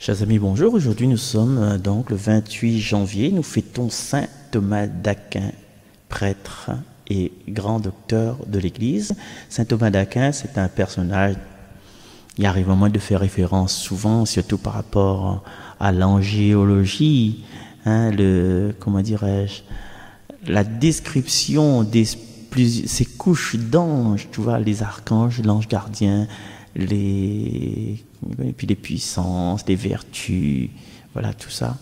Chers amis, bonjour. Aujourd'hui, nous sommes donc le 28 janvier. Nous fêtons Saint Thomas d'Aquin, prêtre et grand docteur de l'Église. Saint Thomas d'Aquin, c'est un personnage, il arrive à moi de faire référence souvent, surtout par rapport à l'angéologie, comment dirais-je, la description ces couches d'anges, tu vois, les archanges, l'ange gardien, et puis les puissances, les vertus, voilà tout ça.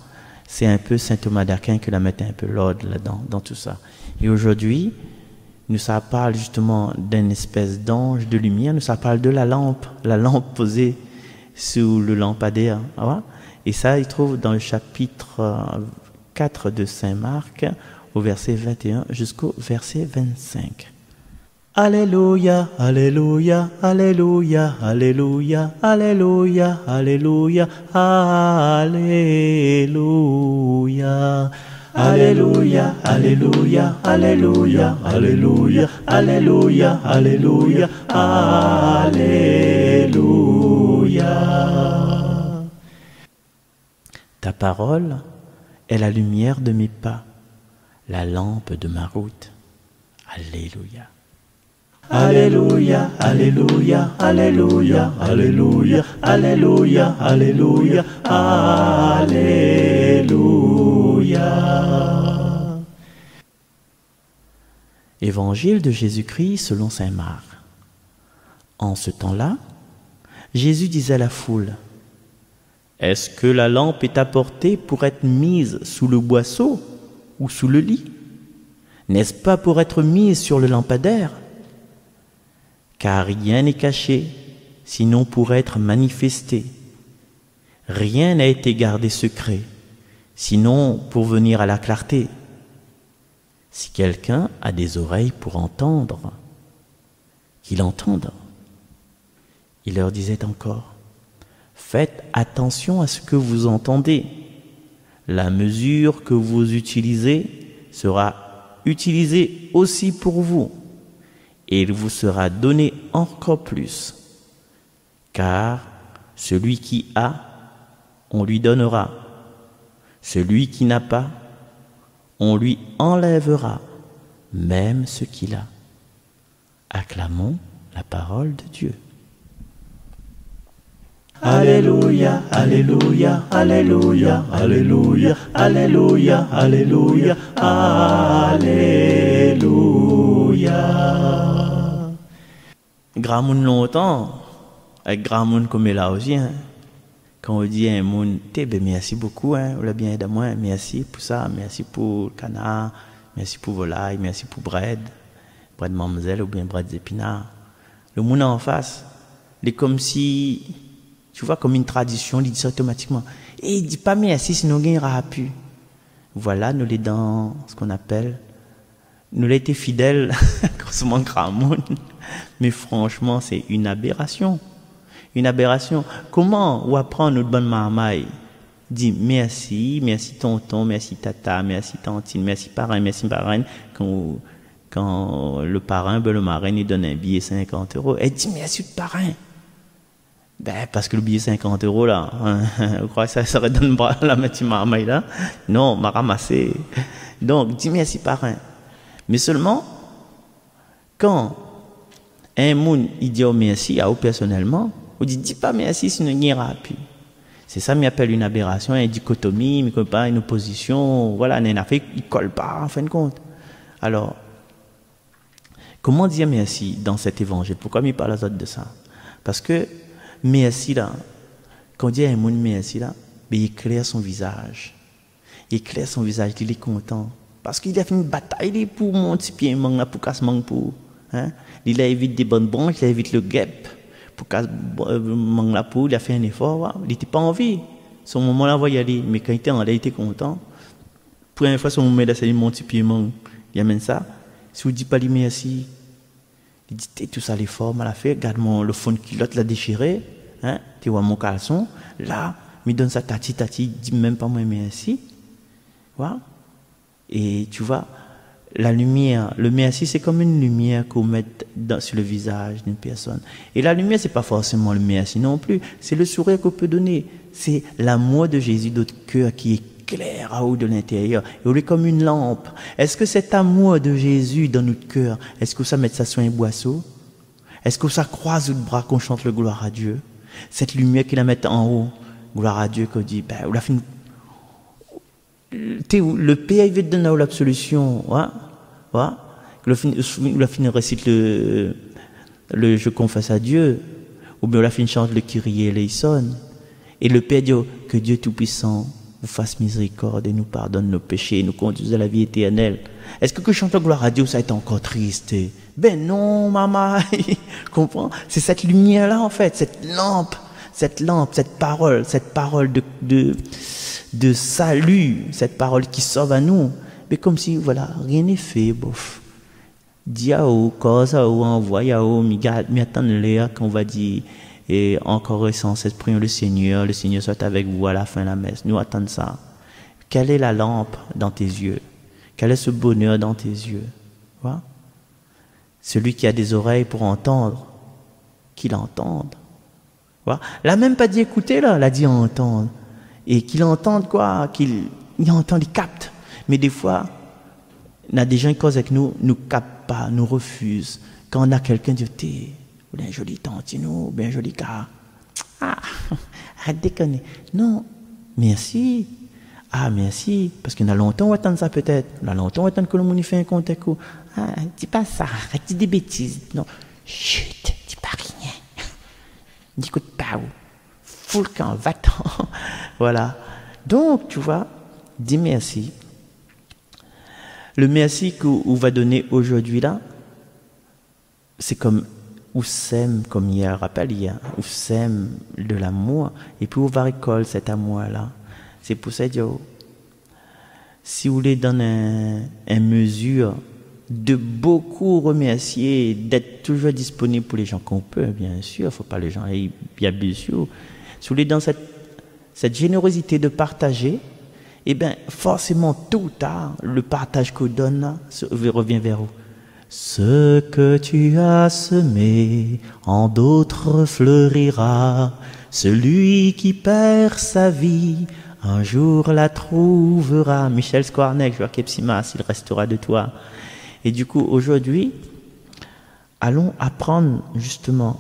C'est un peu Saint Thomas d'Aquin qui la met un peu l'ordre là-dedans, dans tout ça. Et aujourd'hui, ça parle justement d'une espèce d'ange de lumière, ça parle de la lampe posée sous le lampadaire. Et ça, il trouve dans le chapitre 4 de Saint Marc, au verset 21 jusqu'au verset 25. Alléluia, Alléluia, Alléluia, Alléluia, Alléluia, Alléluia, Alléluia. Alléluia, Alléluia, Alléluia, Alléluia, Alléluia, Alléluia, Alléluia. Ta parole est la lumière de mes pas, la lampe de ma route. Alléluia. Alléluia, Alléluia, Alléluia, Alléluia, Alléluia, Alléluia, Alléluia. Évangile de Jésus-Christ selon saint Marc. En ce temps-là, Jésus disait à la foule: est-ce que la lampe est apportée pour être mise sous le boisseau ou sous le lit? N'est-ce pas pour être mise sur le lampadaire? Car rien n'est caché, sinon pour être manifesté. Rien n'a été gardé secret, sinon pour venir à la clarté. Si quelqu'un a des oreilles pour entendre, qu'il entende. Il leur disait encore: faites attention à ce que vous entendez. La mesure que vous utilisez sera utilisée aussi pour vous, et il vous sera donné encore plus. Car celui qui a, on lui donnera. Celui qui n'a pas, on lui enlèvera même ce qu'il a. Acclamons la parole de Dieu. Alléluia, Alléluia, Alléluia, Alléluia, Alléluia, Alléluia, Alléluia. Grand monde longtemps, avec grand monde comme là aussi, quand on dit à un monde, merci beaucoup, on l'a bien aidé à moi, merci pour ça, merci pour le canard, merci pour volaille, merci pour bread mademoiselle ou bien bread d'épinards. Le monde en face, il est comme si, tu vois, comme une tradition, il dit ça automatiquement. Et il dit pas merci, sinon il n'aura plus. Voilà, nous les dans ce qu'on appelle, nous l'avons été fidèles, grossement grand monde. Mais franchement, c'est une aberration. Une aberration. Comment on apprend notre bonne marmaille? Dit merci, merci tonton, merci tata, merci tantine, merci parrain, merci marraine. Quand le parrain, le marraine, il donne un billet 50 €, elle dit merci le parrain. Parce que le billet 50 € là, vous croyez que ça redonne la petite marmaille là? Non, m'a ramassé. Donc, dis merci parrain. Mais seulement, quand un monde, il dit merci à vous personnellement, on dit, dis pas merci, sinon il n'y aura plus. C'est ça, m'appelle une aberration, une dichotomie, mais pas une opposition, voilà, il ne colle pas, en fin de compte. Alors, comment dire merci dans cet évangile? Pourquoi il parle de ça? Parce que, merci là, quand on dit à un monde merci là, il éclaire son visage. Il éclaire son visage, il est content. Parce qu'il a fait une bataille pour mon petit pied, pour casser mon pour. Il a évité des bonnes branches, il a évité le guêpe. Pour casser mon la peau, il a fait un effort. Il n'était pas en vie. Son moment là, il va y aller. Mais quand il était en là, il était content. Première fois, son moment là, c'est mon petit pied, il amène ça. Si vous ne dites pas lui merci, il dit, tout ça l'effort, mal fait, regarde le fond de culotte, l'a déchiré, tu vois mon caleçon, là, il donne ça tati, il dit même pas moi merci, voilà. Et tu vois, la lumière, le merci, c'est comme une lumière qu'on met sur le visage d'une personne. Et la lumière, c'est pas forcément le merci non plus. C'est le sourire qu'on peut donner. C'est l'amour de Jésus dans notre cœur qui éclaire à haut de l'intérieur. Et on est comme une lampe. Est-ce que cet amour de Jésus dans notre cœur, est-ce que ça met ça sur un boisseau? Est-ce que ça croise le bras qu'on chante le gloire à Dieu? Cette lumière qu'il la met en haut, gloire à Dieu, qu'on dit, ben, on a fini. Le Père, il veut te donner l'absolution, le fin récite le je confesse à Dieu, ou bien la fin chante le Kyrie eleison, et le Père dit que Dieu Tout-Puissant vous fasse miséricorde et nous pardonne nos péchés et nous conduise à la vie éternelle. Est-ce que chante la gloire à Dieu, ça est encore triste? Ben non, maman, comprends? C'est cette lumière-là, en fait, cette lampe, cette parole de salut, cette parole qui sauve à nous. Mais comme si, voilà, rien n'est fait, bof. Diao, cosa ou envoyao, mi attend l'air qu'on va dire, et encore sans cette prions le Seigneur soit avec vous à la fin de la messe. Nous attendons ça. Quelle est la lampe dans tes yeux? Quel est ce bonheur dans tes yeux? Voilà. Celui qui a des oreilles pour entendre, qu'il entende. Voilà. Elle n'a même pas dit écouter, là, elle a dit entendre. Et qu'il entende quoi? Qu'il entend, il capte. Mais des fois, on a des gens qui causent avec nous, nous captent pas, nous refusent. Quand on a quelqu'un qui dit, ou bien joli tantino, bien joli gars. Ah, arrête de déconner. Non, merci. Ah, merci. Parce qu'il y a longtemps, on attend ça peut-être. Il y a longtemps, on attend que le monde fasse un contact. Ah, dis pas ça, arrête, dis des bêtises. Non, chut, dis pas rien. N'écoute pas. Fous le camp, va-t'en. Voilà. Donc, tu vois, dis merci. Le merci qu'on va donner aujourd'hui là, c'est comme ou sème, comme hier, rappelle hier, ou sème de l'amour, et puis on va récolter cet amour-là. C'est pour ça que si vous voulez donner une mesure de beaucoup remercier, d'être toujours disponible pour les gens qu'on peut, bien sûr, il ne faut pas les gens, bien sûr. Si vous voulez dans cette générosité de partager, eh bien, forcément, tôt ou tard, le partage qu'on donne là, revient vers vous. Ce que tu as semé, en d'autres fleurira. Celui qui perd sa vie, un jour la trouvera. Michel Squarnec, je vois qu'Epsimas, il restera de toi. Et du coup, aujourd'hui, allons apprendre justement.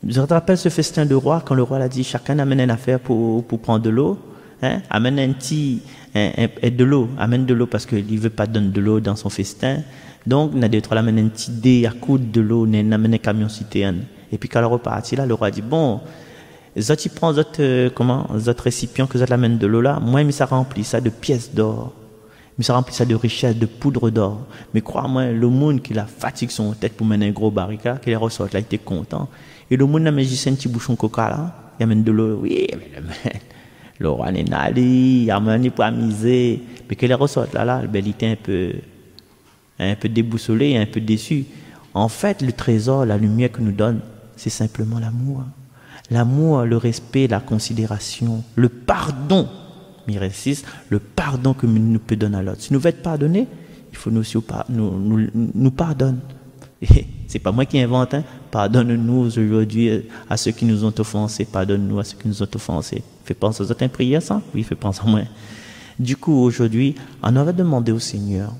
Je te rappelle ce festin de roi, quand le roi l'a dit, chacun amène une affaire pour prendre de l'eau. Hein? Amène de l'eau, amène de l'eau parce qu'il ne veut pas donner de l'eau dans son festin. Donc, on a des trois, amène un petit dé à coudre de l'eau, on amène un camion citerne. Et puis, quand elle repartit là, le roi dit, bon, ça, tu prends votre récipient que ça l'amène de l'eau là, moi, il ça remplit ça de pièces d'or. Il ça remplit ça de richesses, de poudre d'or. Mais crois-moi, le monde qui la fatigue son tête pour mener un gros barrique là, qu'il ressort là, il était content. Et le monde a mis juste un petit bouchon coca là, il amène de l'eau, oui, mais le roi n'est allé, il amène pas misé. Mais qu'il ressort là, il était un peu déboussolé, un peu déçu. En fait, le trésor, la lumière que nous donne, c'est simplement l'amour. L'amour, le respect, la considération, le pardon. Miracis, le pardon que nous peut donner à l'autre. Si nous voulons être pardonnés, il faut nous aussi nous pardonner. Et c'est pas moi qui invente, hein. Pardonne-nous aujourd'hui à ceux qui nous ont offensés. Pardonne-nous à ceux qui nous ont offensés. Fais penser aux autres en prière, ça? Oui, fais penser à moi. Du coup, aujourd'hui, on va demander au Seigneur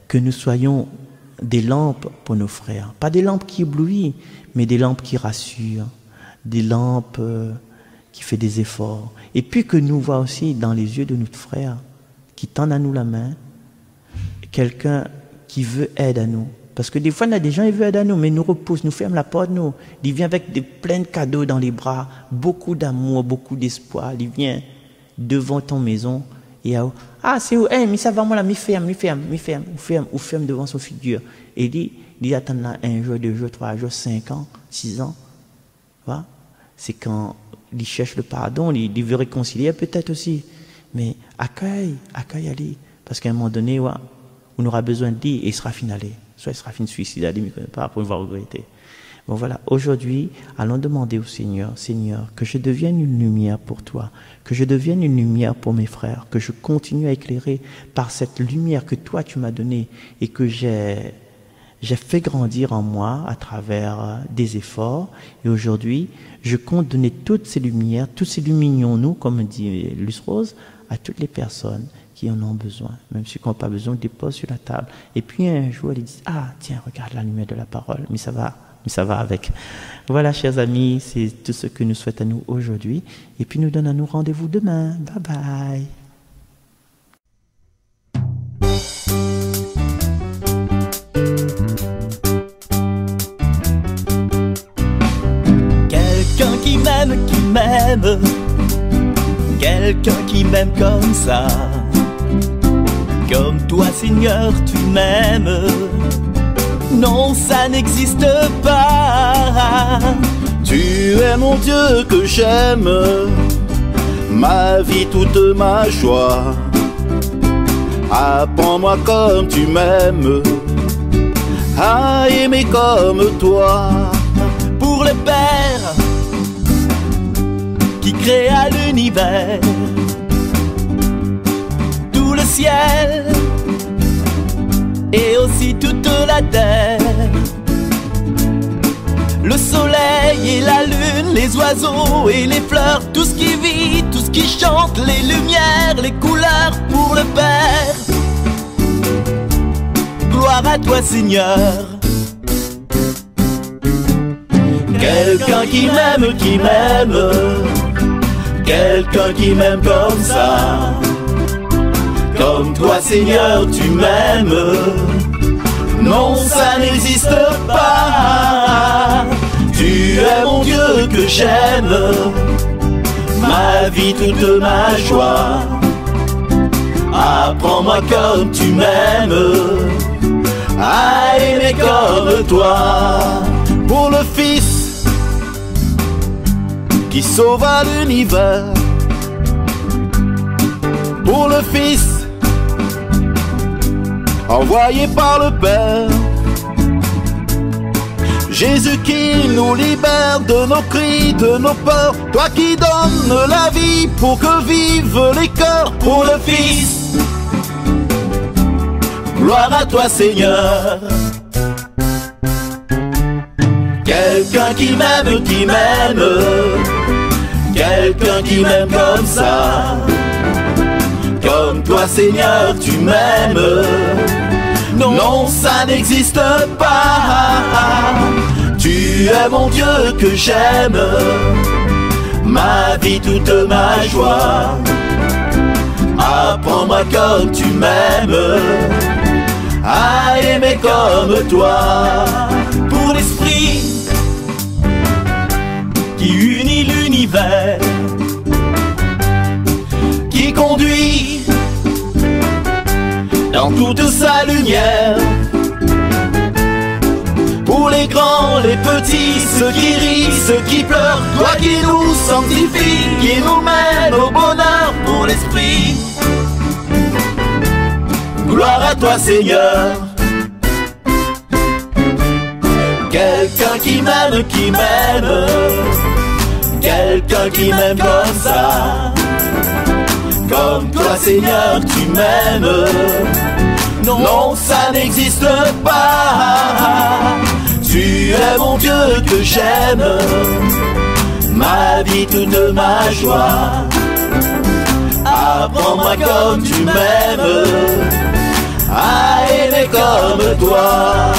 que nous soyons des lampes pour nos frères. Pas des lampes qui éblouissent, mais des lampes qui rassurent. Des lampes qui font des efforts. Et puis que nous voyons aussi dans les yeux de notre frère qui tend à nous la main, quelqu'un qui veut aide à nous. Parce que des fois, il y a des gens qui veulent aide à nous, mais ils nous repoussent, nous ferment la porte, nous. Il vient avec plein de cadeaux dans les bras, beaucoup d'amour, beaucoup d'espoir. Il vient devant ton maison et c'est où? Mais ça va, moi là, mi ferme devant son figure. Et il attend là 1 jour, 2 jours, 3 jours, 5 ans, 6 ans. Voilà. C'est quand il cherche le pardon, il veut réconcilier peut-être aussi. Mais accueille Ali. Parce qu'à un moment donné, on aura besoin de lui et il sera finalé. Soit il sera fin de suicide, il ne connaît pas, après il va regretter. Bon voilà, aujourd'hui, allons demander au Seigneur, Seigneur, que je devienne une lumière pour toi, que je devienne une lumière pour mes frères, que je continue à éclairer par cette lumière que toi tu m'as donnée et que j'ai fait grandir en moi à travers des efforts. Et aujourd'hui, je compte donner toutes ces lumières, tous ces lumignons-nous, comme dit Luce Rose, à toutes les personnes qui en ont besoin, même ceux qui n'ont pas besoin, on dépose sur la table. Et puis un jour, ils disent, ah tiens, regarde la lumière de la parole, mais ça va avec. Voilà, chers amis, c'est tout ce que nous souhaitons à nous aujourd'hui. Et puis nous donnons rendez-vous demain. Bye bye. Quelqu'un qui m'aime, quelqu'un qui m'aime comme ça. Comme toi, Seigneur, tu m'aimes. Non, ça n'existe pas. Tu es mon Dieu que j'aime, ma vie, toute ma joie. Apprends-moi comme tu m'aimes, à aimer comme toi. Pour le Père qui créa l'univers, tout le ciel et aussi toute la terre, le soleil et la lune, les oiseaux et les fleurs, tout ce qui vit, tout ce qui chante, les lumières, les couleurs, pour le Père. Gloire à toi, Seigneur. Quelqu'un qui m'aime, quelqu'un qui m'aime comme ça. Comme toi, Seigneur, tu m'aimes. Non, ça n'existe pas. Tu es mon Dieu que j'aime, ma vie, toute ma joie. Apprends-moi comme tu m'aimes, à aimer comme toi. Pour le Fils qui sauva l'univers, pour le Fils envoyé par le Père, Jésus qui nous libère de nos cris, de nos peurs. Toi qui donnes la vie pour que vivent les cœurs. Pour le Fils, gloire à toi, Seigneur. Quelqu'un qui m'aime, quelqu'un qui m'aime comme ça. Comme toi, Seigneur, tu m'aimes. Non, ça n'existe pas. Tu es mon Dieu que j'aime, ma vie, toute ma joie. Apprends-moi comme tu m'aimes, à aimer comme toi. Pour l'Esprit qui unit l'univers, qui conduit dans toute sa lumière. Pour les grands, les petits, ceux qui rient, ceux qui pleurent, toi qui nous sanctifies, qui nous mène au bonheur. Pour l'Esprit, gloire à toi, Seigneur. Quelqu'un qui m'aime, quelqu'un qui m'aime comme ça. Comme toi, Seigneur, tu m'aimes. Non, ça n'existe pas. Tu es mon Dieu que j'aime, ma vie, toute ma joie. Apprends-moi comme tu m'aimes, à aimer comme toi.